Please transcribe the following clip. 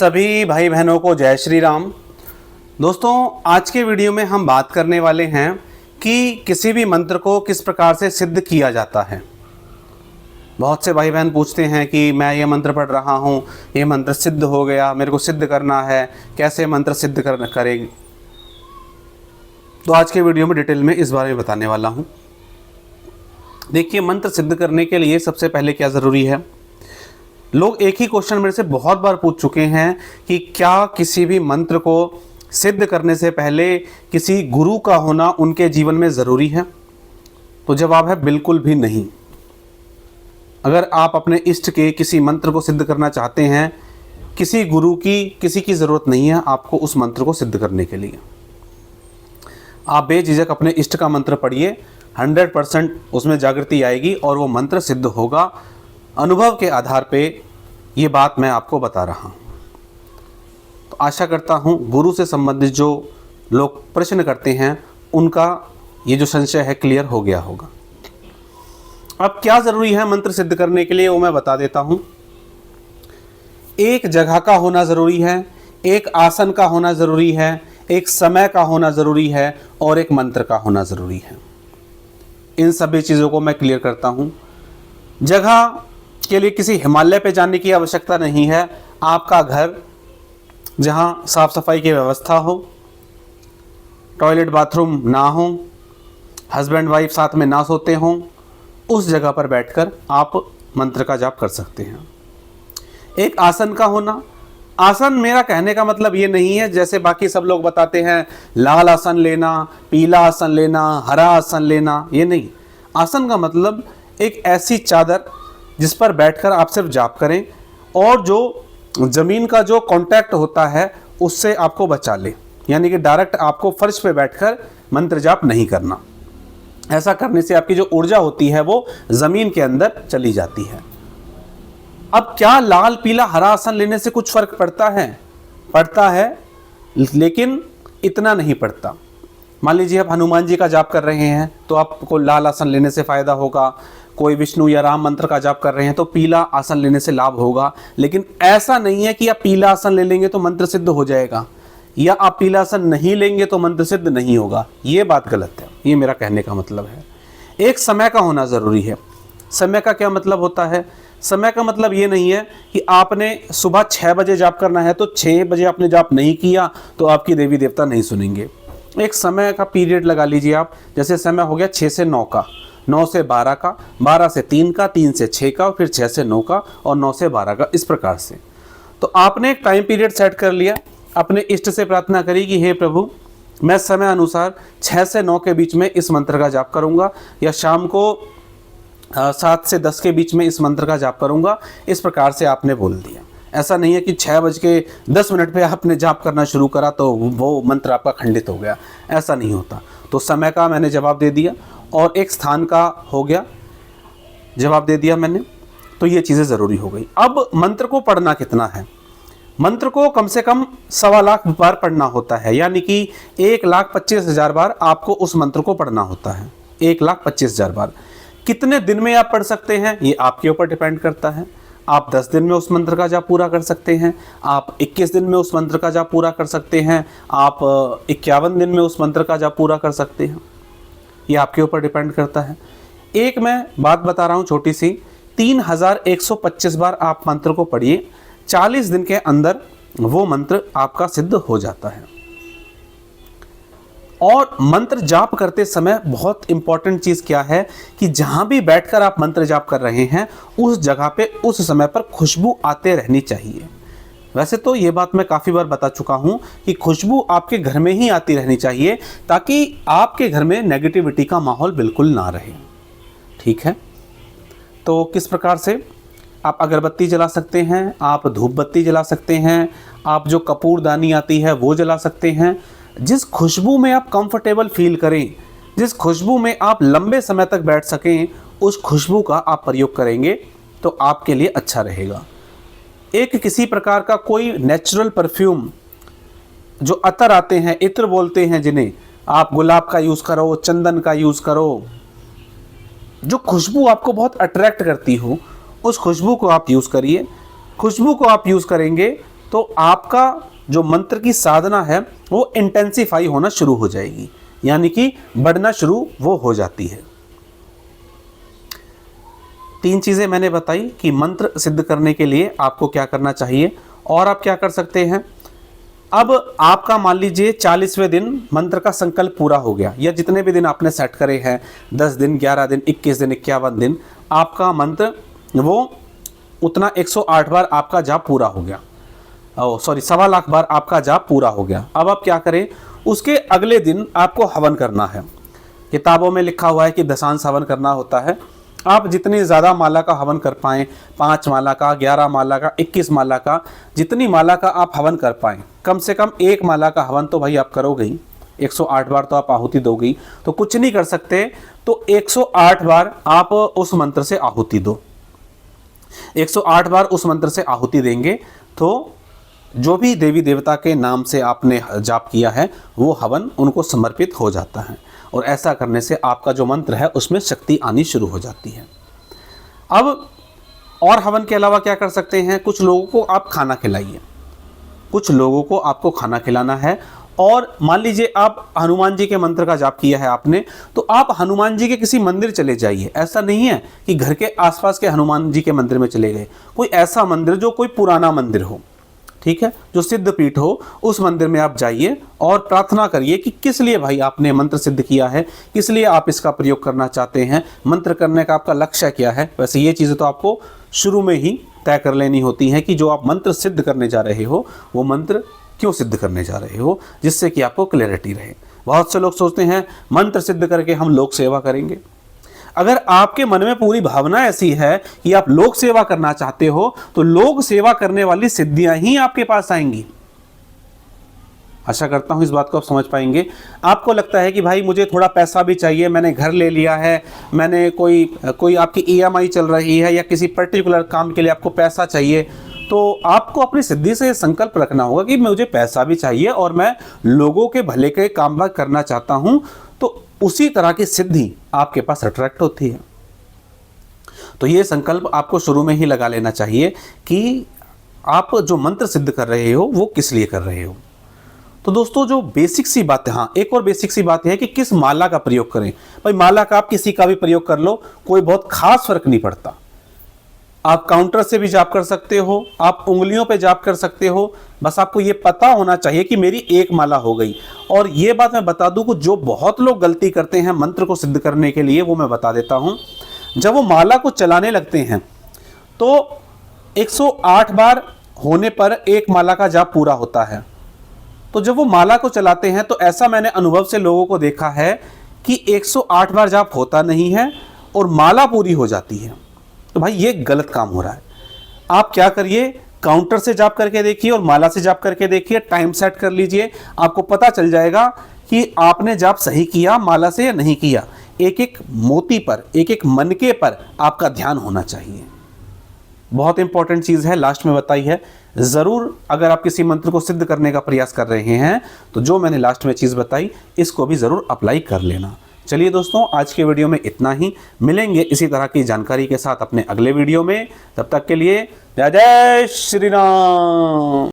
सभी भाई बहनों को जय श्री राम। दोस्तों, आज के वीडियो में हम बात करने वाले हैं कि किसी भी मंत्र को किस प्रकार से सिद्ध किया जाता है। बहुत से भाई बहन पूछते हैं कि मैं ये मंत्र पढ़ रहा हूँ, ये मंत्र सिद्ध हो गया, मेरे को सिद्ध करना है, कैसे मंत्र सिद्ध करेंगे। तो आज के वीडियो में डिटेल में इस बारे में बताने वाला हूँ। देखिए, मंत्र सिद्ध करने के लिए सबसे पहले क्या ज़रूरी है। लोग एक ही क्वेश्चन मेरे से बहुत बार पूछ चुके हैं कि क्या किसी भी मंत्र को सिद्ध करने से पहले किसी गुरु का होना उनके जीवन में ज़रूरी है। तो जवाब है बिल्कुल भी नहीं। अगर आप अपने इष्ट के किसी मंत्र को सिद्ध करना चाहते हैं, किसी गुरु की किसी की ज़रूरत नहीं है आपको उस मंत्र को सिद्ध करने के लिए। आप बेझिझक अपने इष्ट का मंत्र पढ़िए, 100% उसमें जागृति आएगी और वो मंत्र सिद्ध होगा। अनुभव के आधार पे ये बात मैं आपको बता रहा हूँ। तो आशा करता हूँ गुरु से संबंधित जो लोग प्रश्न करते हैं उनका ये जो संशय है क्लियर हो गया होगा। अब क्या ज़रूरी है मंत्र सिद्ध करने के लिए वो मैं बता देता हूँ। एक जगह का होना ज़रूरी है, एक आसन का होना ज़रूरी है, एक समय का होना ज़रूरी है और एक मंत्र का होना ज़रूरी है। इन सभी चीज़ों को मैं क्लियर करता हूँ। जगह के लिए किसी हिमालय पे जाने की आवश्यकता नहीं है। आपका घर जहाँ साफ सफाई की व्यवस्था हो, टॉयलेट बाथरूम ना हो, हस्बैंड वाइफ साथ में ना सोते हों, उस जगह पर बैठकर आप मंत्र का जाप कर सकते हैं। एक आसन का होना, आसन मेरा कहने का मतलब ये नहीं है जैसे बाकी सब लोग बताते हैं लाल आसन लेना, पीला आसन लेना, हरा आसन लेना, ये नहीं। आसन का मतलब एक ऐसी चादर जिस पर बैठकर आप सिर्फ जाप करें और जो ज़मीन का जो कांटेक्ट होता है उससे आपको बचा ले, यानी कि डायरेक्ट आपको फर्श पे बैठकर मंत्र जाप नहीं करना। ऐसा करने से आपकी जो ऊर्जा होती है वो ज़मीन के अंदर चली जाती है। अब क्या लाल पीला हरा आसन लेने से कुछ फर्क पड़ता है? पड़ता है, लेकिन इतना नहीं पड़ता। मान लीजिए आप हनुमान जी का जाप कर रहे हैं तो आपको लाल आसन लेने से फ़ायदा होगा। कोई विष्णु या राम मंत्र का जाप कर रहे हैं तो पीला आसन लेने से लाभ होगा। लेकिन ऐसा नहीं है कि आप पीला आसन ले लेंगे तो मंत्र सिद्ध हो जाएगा, या आप पीला आसन नहीं लेंगे तो मंत्र सिद्ध नहीं होगा। ये बात गलत है। ये मेरा कहने का मतलब है। एक समय का होना ज़रूरी है। समय का क्या मतलब होता है? समय का मतलब ये नहीं है कि आपने सुबह 6 बजे जाप करना है तो 6 बजे आपने जाप नहीं किया तो आपकी देवी देवता नहीं सुनेंगे। एक समय का पीरियड लगा लीजिए आप। जैसे समय हो गया 6 से 9 का, 9 से 12 का, 12 से 3 का, 3 से 6 का, फिर 6 से 9 का और 9 से 12 का, इस प्रकार से। तो आपने एक टाइम पीरियड सेट कर लिया, अपने इष्ट से प्रार्थना करी कि हे प्रभु, मैं समय अनुसार 6 से 9 के बीच में इस मंत्र का जाप करूंगा, या शाम को 7 से 10 के बीच में इस मंत्र का जाप करूंगा। इस प्रकार से आपने बोल दिया। ऐसा नहीं है कि 6:10 पे आपने जाप करना शुरू करा तो वो मंत्र आपका खंडित हो गया। ऐसा नहीं होता। तो समय का मैंने जवाब दे दिया और एक स्थान का हो गया, जवाब दे दिया मैंने। तो ये चीज़ें ज़रूरी हो गई। अब मंत्र को पढ़ना कितना है? मंत्र को कम से कम 1.25 लाख बार पढ़ना होता है, यानी कि 1,25,000 बार आपको उस मंत्र को पढ़ना होता है। 1,25,000 बार। कितने दिन में आप पढ़ सकते हैं ये आपके ऊपर डिपेंड करता है। आप 10 दिन में उस मंत्र का जाप पूरा कर सकते हैं, आप 21 दिन में उस मंत्र का जाप पूरा कर सकते हैं, आप 51 दिन में उस मंत्र का जाप पूरा कर सकते हैं। ये आपके ऊपर डिपेंड करता है। एक मैं बात बता रहा हूँ छोटी सी, 3,125 बार आप मंत्र को पढ़िए, 40 दिन के अंदर वो मंत्र आपका सिद्ध हो जाता है। और मंत्र जाप करते समय बहुत इंपॉर्टेंट चीज़ क्या है कि जहाँ भी बैठकर आप मंत्र जाप कर रहे हैं उस जगह पे उस समय पर खुशबू आते रहनी चाहिए। वैसे तो ये बात मैं काफ़ी बार बता चुका हूँ कि खुशबू आपके घर में ही आती रहनी चाहिए ताकि आपके घर में नेगेटिविटी का माहौल बिल्कुल ना रहे। ठीक है, तो किस प्रकार से आप अगरबत्ती जला सकते हैं, आप धूप बत्ती जला सकते हैं, आप जो कपूरदानी आती है वो जला सकते हैं। जिस खुशबू में आप कंफर्टेबल फील करें, जिस खुशबू में आप लंबे समय तक बैठ सकें, उस खुशबू का आप प्रयोग करेंगे तो आपके लिए अच्छा रहेगा। एक किसी प्रकार का कोई नेचुरल परफ्यूम, जो अतर आते हैं, इत्र बोलते हैं जिन्हें, आप गुलाब का यूज़ करो, चंदन का यूज़ करो, जो खुशबू आपको बहुत अट्रैक्ट करती हो उस खुशबू को आप यूज़ करिए। खुशबू को आप यूज़ करेंगे तो आपका जो मंत्र की साधना है वो इंटेंसिफाई होना शुरू हो जाएगी, यानी कि बढ़ना शुरू वो हो जाती है। 3 चीज़ें मैंने बताई कि मंत्र सिद्ध करने के लिए आपको क्या करना चाहिए और आप क्या कर सकते हैं। अब आपका मान लीजिए 40वें दिन मंत्र का संकल्प पूरा हो गया, या जितने भी दिन आपने सेट करे हैं, 10 दिन, 11 दिन, 21 दिन, 51 दिन, आपका मंत्र वो उतना 108 बार आपका जाप पूरा हो गया, 1.25 लाख बार आपका जाप पूरा हो गया। अब आप क्या करें, उसके अगले दिन आपको हवन करना है। किताबों में लिखा हुआ है कि दशांश हवन करना होता है। आप जितनी ज़्यादा माला का हवन कर पाएँ, 5 माला का, 11 माला का, 21 माला का, जितनी माला का आप हवन कर पाएँ, कम से कम 1 माला का हवन तो भाई आप करोगे ही, 108 बार तो आप आहुति दोगे। तो कुछ नहीं कर सकते तो 108 बार आप उस मंत्र से आहुति दो। 108 बार उस मंत्र से आहुति देंगे तो जो भी देवी देवता के नाम से आपने जाप किया है वो हवन उनको समर्पित हो जाता है, और ऐसा करने से आपका जो मंत्र है उसमें शक्ति आनी शुरू हो जाती है। अब और हवन के अलावा क्या कर सकते हैं, कुछ लोगों को आप खाना खिलाइए, कुछ लोगों को आपको खाना खिलाना है। और मान लीजिए आप हनुमान जी के मंत्र का जाप किया है आपने, तो आप हनुमान जी के किसी मंदिर चले जाइए। ऐसा नहीं है कि घर के आसपास के हनुमान जी के मंदिर में चले गए, कोई ऐसा मंदिर जो कोई पुराना मंदिर हो, ठीक है, जो सिद्ध पीठ हो, उस मंदिर में आप जाइए और प्रार्थना करिए कि किस लिए भाई आपने मंत्र सिद्ध किया है, किस लिए आप इसका प्रयोग करना चाहते हैं, मंत्र करने का आपका लक्ष्य क्या है। वैसे ये चीज़ें तो आपको शुरू में ही तय कर लेनी होती हैं कि जो आप मंत्र सिद्ध करने जा रहे हो वो मंत्र क्यों सिद्ध करने जा रहे हो, जिससे कि आपको क्लैरिटी रहे। बहुत से लोग सोचते हैं मंत्र सिद्ध करके हम लोक सेवा करेंगे। अगर आपके मन में पूरी भावना ऐसी है कि आप लोक सेवा करना चाहते हो तो लोक सेवा करने वाली सिद्धियां ही आपके पास आएंगी। आशा करता हूं इस बात को आप समझ पाएंगे। आपको लगता है कि भाई मुझे थोड़ा पैसा भी चाहिए, मैंने घर ले लिया है, मैंने कोई आपकी EMI चल रही है, या किसी पर्टिकुलर काम के लिए आपको पैसा चाहिए, तो आपको अपनी सिद्धि से संकल्प रखना होगा कि मुझे पैसा भी चाहिए और मैं लोगों के भले के काम करना चाहता हूं। तो उसी तरह की सिद्धि आपके पास अट्रैक्ट होती है। तो ये संकल्प आपको शुरू में ही लगा लेना चाहिए कि आप जो मंत्र सिद्ध कर रहे हो वो किस लिए कर रहे हो। तो दोस्तों जो बेसिक सी बात है, हाँ एक और बेसिक सी बात है कि किस माला का प्रयोग करें। भाई माला का आप किसी का भी प्रयोग कर लो, कोई बहुत खास फर्क नहीं पड़ता। आप काउंटर से भी जाप कर सकते हो, आप उंगलियों पे जाप कर सकते हो, बस आपको ये पता होना चाहिए कि मेरी 1 माला हो गई। और ये बात मैं बता दूं कि जो बहुत लोग गलती करते हैं मंत्र को सिद्ध करने के लिए, वो मैं बता देता हूं। जब वो माला को चलाने लगते हैं तो 108 बार होने पर 1 माला का जाप पूरा होता है। तो जब वो माला को चलाते हैं तो ऐसा मैंने अनुभव से लोगों को देखा है कि 108 बार जाप होता नहीं है और माला पूरी हो जाती है। तो भाई ये गलत काम हो रहा है। आप क्या करिए, काउंटर से जाप करके देखिए और माला से जाप करके देखिए, टाइम सेट कर लीजिए, आपको पता चल जाएगा कि आपने जाप सही किया माला से या नहीं किया। एक एक मोती पर, एक एक मनके पर आपका ध्यान होना चाहिए। बहुत इंपॉर्टेंट चीज़ है, लास्ट में बताई है। ज़रूर अगर आप किसी मंत्र को सिद्ध करने का प्रयास कर रहे हैं तो जो मैंने लास्ट में चीज़ बताई इसको भी ज़रूर अप्लाई कर लेना। चलिए दोस्तों, आज के वीडियो में इतना ही। मिलेंगे इसी तरह की जानकारी के साथ अपने अगले वीडियो में। तब तक के लिए जय जय श्री राम।